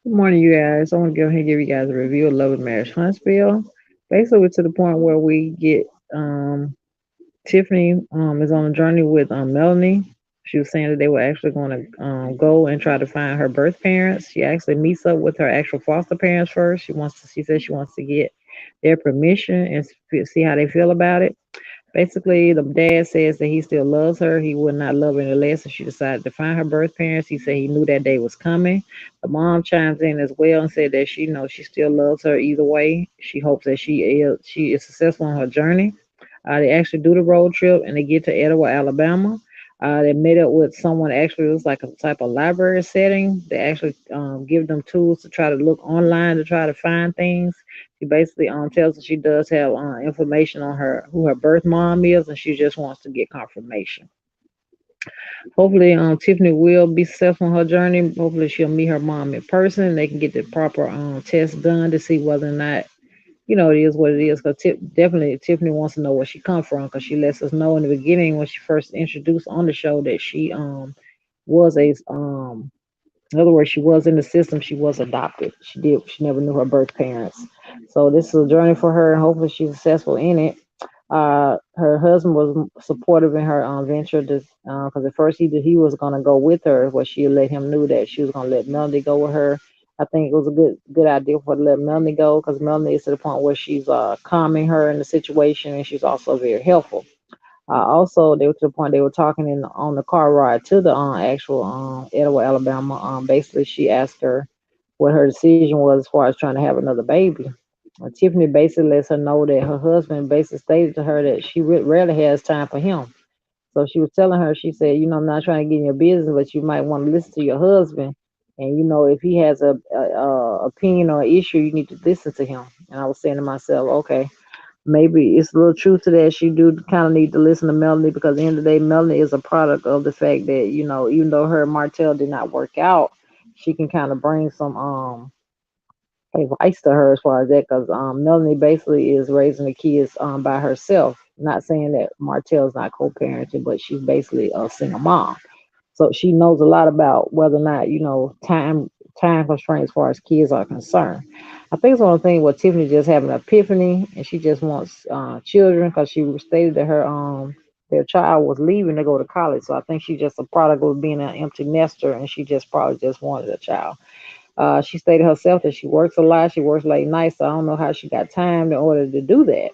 Good morning, you guys. I want to go ahead and give you guys a review of Love and Marriage Huntsville. Basically, we're to the point where we get Tiffany is on a journey with Melanie. She was saying that they were actually going to go and try to find her birth parents. She actually meets up with her actual foster parents first. She says she wants to get their permission and see how they feel about it. Basically, the dad says that he still loves her. He would not love her any less if she decided to find her birth parents. He said he knew that day was coming. The mom chimes in as well and said that she knows she still loves her either way. She hopes that she is successful on her journey. They actually do the road trip and they get to Etowah, Alabama. They met up with someone. Actually, it was like a type of library setting. They actually give them tools to try to look online to try to find things. She basically tells us she does have information on her who her birth mom is, and she just wants to get confirmation. Hopefully, Tiffany will be successful on her journey. Hopefully, she'll meet her mom in person. And they can get the proper test done to see whether or not it is what it is. Because definitely Tiffany wants to know where she come from. Because she lets us know in the beginning when she first introduced on the show that she was a in other words, she was in the system. She was adopted. She never knew her birth parents. So this is a journey for her, and hopefully she's successful in it. Her husband was supportive in her venture, because at first he was gonna go with her, but she let him know that she was gonna let Melanie go with her. I think it was a good idea for her to let Melanie go because Melanie is to the point where she's calming her in the situation, and she's also very helpful. Also, they were to the point they were talking on the car ride to the actual Etowah, Alabama. Basically, she asked her what her decision was as far as trying to have another baby. Tiffany basically lets her know that her husband basically stated to her that she rarely has time for him. So she was telling her, she said, I'm not trying to get in your business, but you might want to listen to your husband. And if he has a opinion or issue, you need to listen to him. And I was saying to myself, okay, maybe it's a little truth to that. She do kind of need to listen to Melanie because at the end of the day, Melanie is a product of the fact that even though her and Martell did not work out, she can kind of bring some advice to her as far as that because Melanie basically is raising the kids by herself. Not saying that Martell's not co-parenting, but she's basically a single mom. So she knows a lot about whether or not, time constraints as far as kids are concerned. I think it's one of the things where Tiffany just having an epiphany and she just wants children because she stated that their child was leaving to go to college. So I think she's just a product of being an empty nester and she just probably just wanted a child. She stated herself that she works a lot, she works late nights, so I don't know how she got time in order to do that.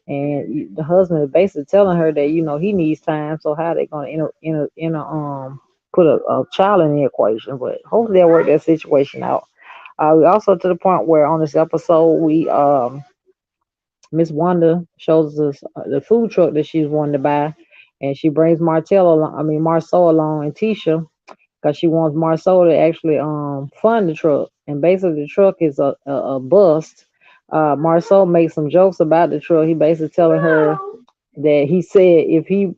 And the husband is basically telling her that he needs time. So how they gonna put a child in the equation? But hopefully they'll work that situation out. We also to the point where on this episode we Miss Wanda shows us the food truck that she's wanting to buy, and she brings Martell along. I mean Marceau along and Tisha because she wants Marceau to actually fund the truck. And basically the truck is a bust. Marceau makes some jokes about the truck. He basically telling her that he said if he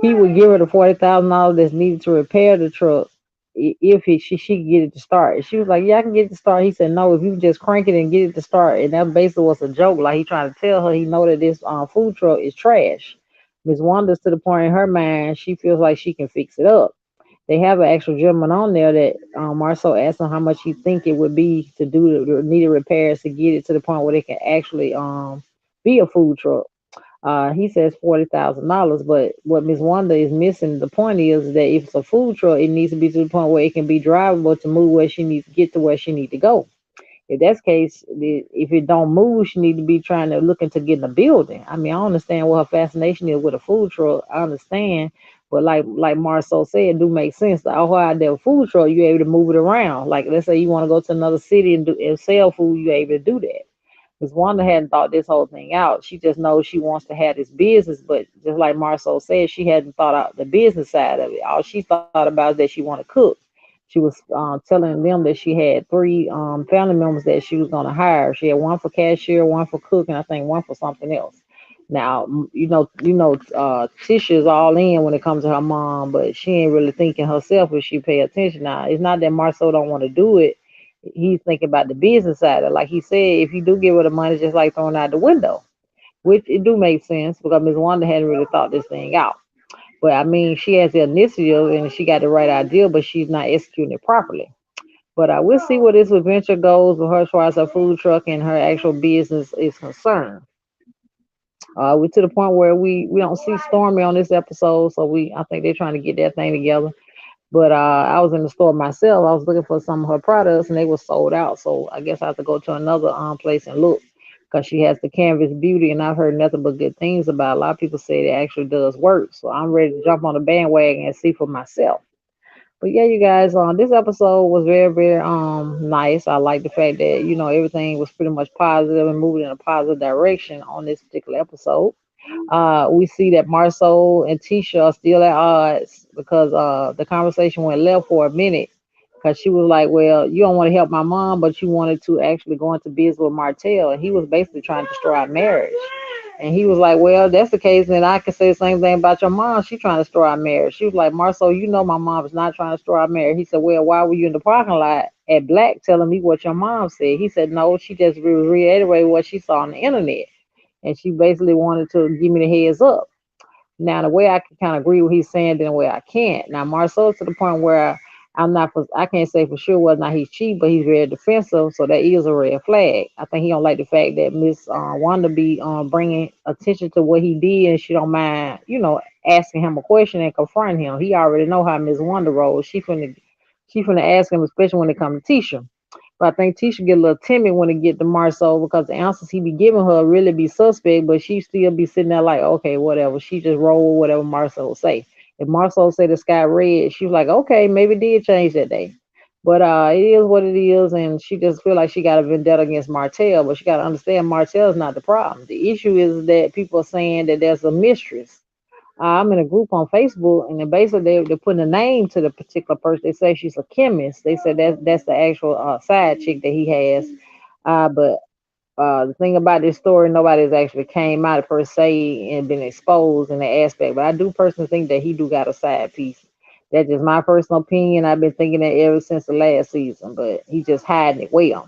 would give her the $40,000 that's needed to repair the truck if she could get it to start. And she was like, "Yeah, I can get it to start." He said, "No, if you just crank it and get it to start." And that basically was a joke. Like he trying to tell her he know that this food truck is trash. Miss Wanda's to the point in her mind she feels like she can fix it up. They have an actual gentleman on there that Marceau asked him how much he think it would be to do the needed repairs to get it to the point where they can actually be a food truck. He says $40,000, but what Miss Wanda is missing, the point is that if it's a food truck, it needs to be to the point where it can be drivable to move where she needs to get to where she needs to go. If that's the case, if it don't move, she need to be trying to look into getting a building. I mean, I understand what her fascination is with a food truck. I understand, but like Marceau said, it do make sense. The whole idea of food truck, you're able to move it around. Like let's say you want to go to another city and sell food, you're able to do that. Miss Wanda hadn't thought this whole thing out. She just knows she wants to have this business, but just like Marceau said, she hadn't thought out the business side of it. All she thought about is that she wanted to cook. She was telling them that she had three family members that she was going to hire. She had one for cashier, one for cook, and I think one for something else. Now, Tisha is all in when it comes to her mom, but she ain't really thinking herself if she pay attention. Now, it's not that Marceau don't want to do it. He's thinking about the business side of it. Like he said, if you do give her the money, it's just like throwing out the window, which it do make sense because Miss Wanda hadn't really thought this thing out. But I mean, she has the initiative and she got the right idea, but she's not executing it properly. But we'll see where this adventure goes with her as far as her food truck and her actual business is concerned. We're to the point where we don't see Stormy on this episode, so I think they're trying to get that thing together. But I was in the store myself. I was looking for some of her products, and they were sold out. So I guess I have to go to another place and look, because she has the Canvas Beauty, and I've heard nothing but good things about it. A lot of people say it actually does work. So I'm ready to jump on the bandwagon and see for myself. But yeah, you guys, this episode was very, very nice. I like the fact that everything was pretty much positive and moving in a positive direction on this particular episode. We see that Marcel and Tisha are still at odds because the conversation went left for a minute because she was like, "Well, you don't want to help my mom, but you wanted to actually go into business with Martell," and he was basically trying to destroy our marriage. And he was like, "Well, that's the case, then I can say the same thing about your mom. She trying to destroy our marriage." She was like, "Marcel, you know my mom is not trying to destroy our marriage." He said, "Well, why were you in the parking lot at Black telling me what your mom said?" He said, "No, she just reiterated what she saw on the internet, and she basically wanted to give me the heads up." Now, the way I can kind of agree with he's saying, then the way I can't. Now, Marcel to the point where I can't say for sure whether or not he's cheap, but he's very defensive, so that is a red flag. I think he don't like the fact that Miss Wanda be bringing attention to what he did, and she don't mind, asking him a question and confronting him. He already know how Miss Wanda rolls. She finna ask him, especially when it comes to Tisha. But I think Tisha get a little timid when it get to Marcel because the answers he be giving her really be suspect, but she still be sitting there like, okay, whatever. She just roll with whatever Marcel say. If Marcel say the sky red, she was like, okay, maybe it did change that day. But it is what it is, and she just feel like she got a vendetta against Martell. But she got to understand Martell is not the problem. The issue is that people are saying that there's a mistress. I'm in a group on Facebook, and then basically they're putting a name to the particular person. They say she's a chemist. They said that's the actual side chick that he has. But the thing about this story, nobody's actually came out per se and been exposed in that aspect. But I do personally think that he do got a side piece. That's just my personal opinion. I've been thinking that ever since the last season, but he just hiding it well.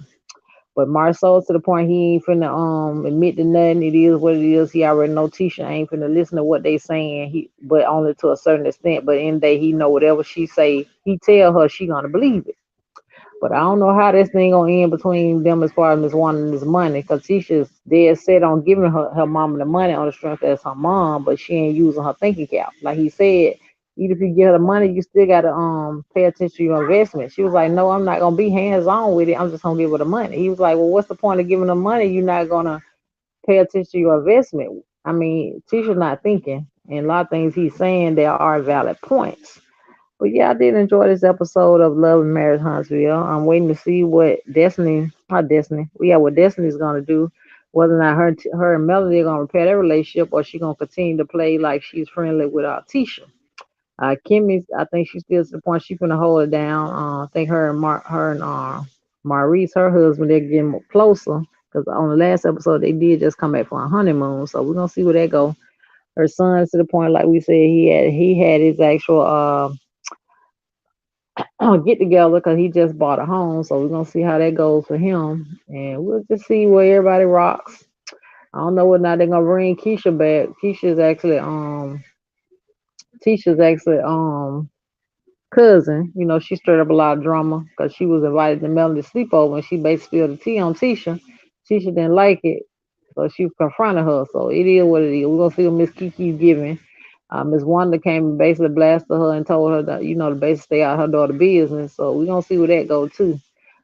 But Marcel to the point he ain't finna admit to nothing. It is what it is. He already know Tisha ain't finna listen to what they saying. But only to a certain extent. But in the day he know whatever she say, he tell her she gonna believe it. But I don't know how this thing gonna end between them as far as Miss One and this money, because Tisha's dead set on giving her mama the money on the strength as her mom, but she ain't using her thinking cap. Like he said, even if you get her the money, you still gotta pay attention to your investment. She was like, "No, I'm not gonna be hands on with it. I'm just gonna give her the money." He was like, "Well, what's the point of giving her money? You're not gonna pay attention to your investment." I mean, Tisha's not thinking, and a lot of things he's saying there are valid points. But yeah, I did enjoy this episode of Love and Marriage Huntsville. I'm waiting to see what what Destiny's gonna do. Whether or not her and Melody are gonna repair their relationship, or she gonna continue to play like she's friendly with Tisha. Kimmy's, I think she's still to the point she's gonna hold it down. I think her and Maurice, her husband, they're getting closer. Because on the last episode, they did just come back for a honeymoon, so we're gonna see where that go. Her son's to the point, like we said, he had his actual get together because he just bought a home. So we're gonna see how that goes for him, and we'll just see where everybody rocks. I don't know whether or not they're gonna bring Keisha back. Keisha's actually cousin. She stirred up a lot of drama because she was invited to Melanie's sleepover and she basically spilled the tea on Tisha. Tisha didn't like it, so she confronted her. So it is what it is. We're gonna see what Miss Kiki's giving. Miss Wanda came and basically blasted her and told her that, to basically stay out of her daughter's business. So we're gonna see where that goes too.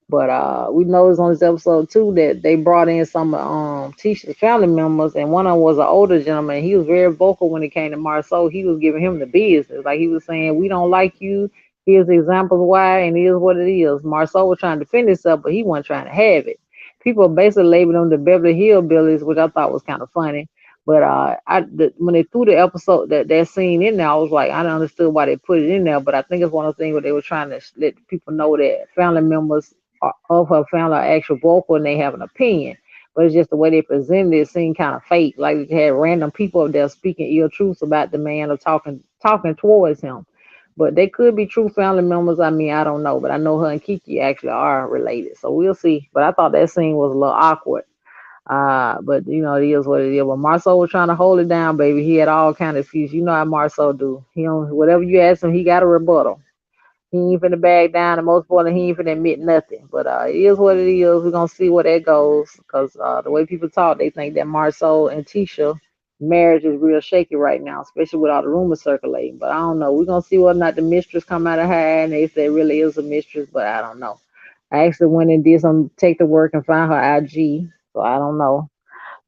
But we noticed on this episode too that they brought in some Tisha's family members, and one of them was an older gentleman. He was very vocal when it came to Marceau. He was giving him the business, like he was saying, "We don't like you. Here's the examples why, and here's what it is." Marceau was trying to defend himself, but he wasn't trying to have it. People basically labeled them the Beverly Hillbillies, which I thought was kind of funny. But when they threw the episode that scene in there, I was like, I don't understood why they put it in there. But I think it's one of the things where they were trying to let people know that family members of her family are actual vocal and they have an opinion. But it's just the way they presented it seemed kind of fake. Like they had random people up there speaking ill truths about the man or talking towards him. But they could be true family members. I mean, I don't know. But I know her and Kiki actually are related. So we'll see. But I thought that scene was a little awkward. But it is what it is. But Marceau was trying to hold it down, baby. He had all kind of excuses. You know how Marceau do. He don't, whatever you ask him, he got a rebuttal. He ain't finna bag down, and most important, he ain't finna admit nothing. But it is what it is. We're gonna see where that goes. Cause the way people talk, they think that Marcel and Tisha marriage is real shaky right now, especially with all the rumors circulating. But I don't know. We're gonna see whether or not the mistress come out of her, and if there really is a mistress. But I don't know. I actually went and did some take the work and find her IG. So I don't know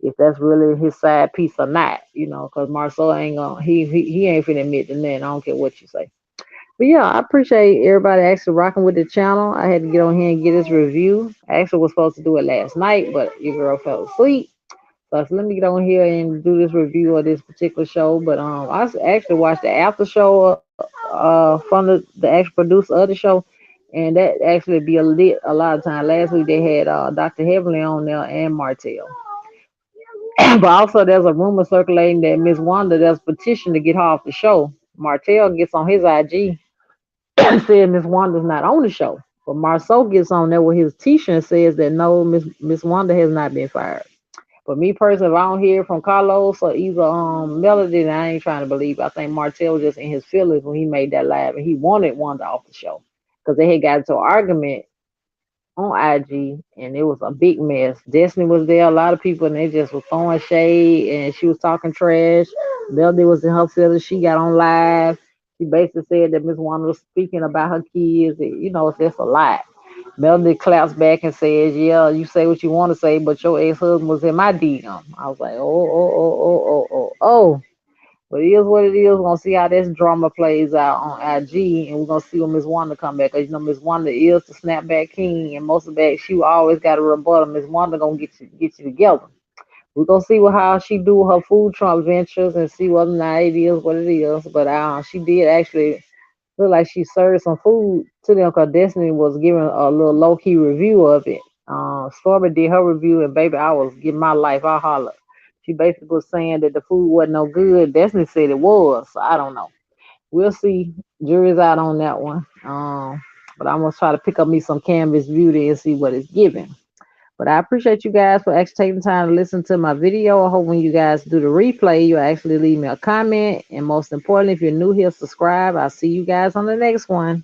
if that's really his side piece or not. Cause Marcel ain't gonna he ain't finna admit to nothing. I don't care what you say. But yeah, I appreciate everybody actually rocking with the channel. I had to get on here and get this review. I actually was supposed to do it last night, but your girl fell asleep. So let me get on here and do this review of this particular show. But actually watched the after show from the actual producer of the show, and that actually be a lit a lot of time. Last week they had Dr. Heavenly on there and Martell. But also there's a rumor circulating that Miss Wanda there's a petition to get her off the show. Martell gets on his IG said Miss Wanda's not on the show. But Marceau gets on there with his t-shirt and says that no, Miss Wanda has not been fired. But me personally, if I don't hear from Carlos or either Melody, then I ain't trying to believe. I think Martell was just in his feelings when he made that live and he wanted Wanda off the show. Because they had got into an argument on IG and it was a big mess. Destiny was there, a lot of people, and they just were throwing shade and she was talking trash. Melody was in her feelings. She got on live. She basically said that Miss Wanda was speaking about her kids. It's just a lot. Melody claps back and says, "Yeah, you say what you want to say, but your ex-husband was in my DM." I was like, oh. But it is what it is. We're gonna see how this drama plays out on IG, and we're gonna see when Miss Wanda come back. Cause Miss Wanda is the snapback king, and most of that she always got a rebuttal. Miss Wanda gonna get you together. We're gonna see how she do her food truck ventures and see whether or not it is what it is. But she did actually look like she served some food to them because Destiny was giving a little low key review of it. Stormy did her review, and baby, I was giving my life. I holler. She basically was saying that the food wasn't no good. Destiny said it was. So I don't know. We'll see. Jury's out on that one. But I'm gonna try to pick up me some Canvas Beauty and see what it's giving. But I appreciate you guys for actually taking the time to listen to my video. I hope when you guys do the replay, you'll actually leave me a comment. And most importantly, if you're new here, subscribe. I'll see you guys on the next one.